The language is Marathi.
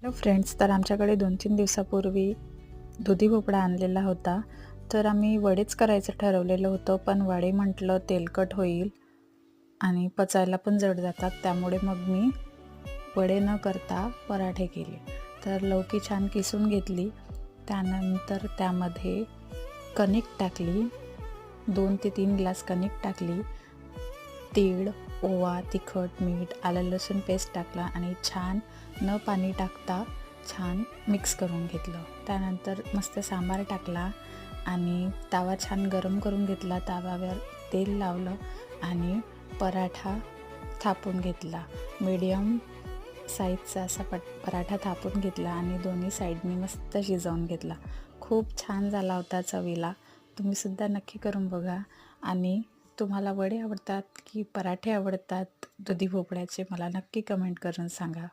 हॅलो फ्रेंड्स, तर आमच्याकडे 2-3 दिवसापूर्वी दुधी भोपळा आणलेला होता. तर आम्ही वडेच करायचं ठरवलेलं होतं, पण वडे म्हटलं तेलकट होईल आणि पचायला पण जड जातात. त्यामुळे मग मी वडे न करता पराठे केले. तर लौकी छान किसून घेतली. त्यानंतर त्यामध्ये कणिक टाकली, 2 ते 3 ग्लास कणिक टाकली. तीळ, ओवा, तिखट, मीठ, आलं लसूण पेस्ट टाकला आणि छान न पाणी टाकता छान मिक्स करून घेतलं. त्यानंतर मस्त सांबार टाकला आणि तवा छान गरम करून घेतला. तव्यावर तेल लावलं आणि पराठा थापून घेतला. मीडियम साईजचा असा पराठा थापून घेतला आणि दोन्ही साईडनी मस्त शिजवून घेतला. खूप छान झाला होता चवीला. तुम्हीसुद्धा नक्की करून बघा. आणि तुम्हाला वडे आवडतात की पराठे आवडतात दुधी भोपळ्याचे, मला नक्की कमेंट करून सांगा.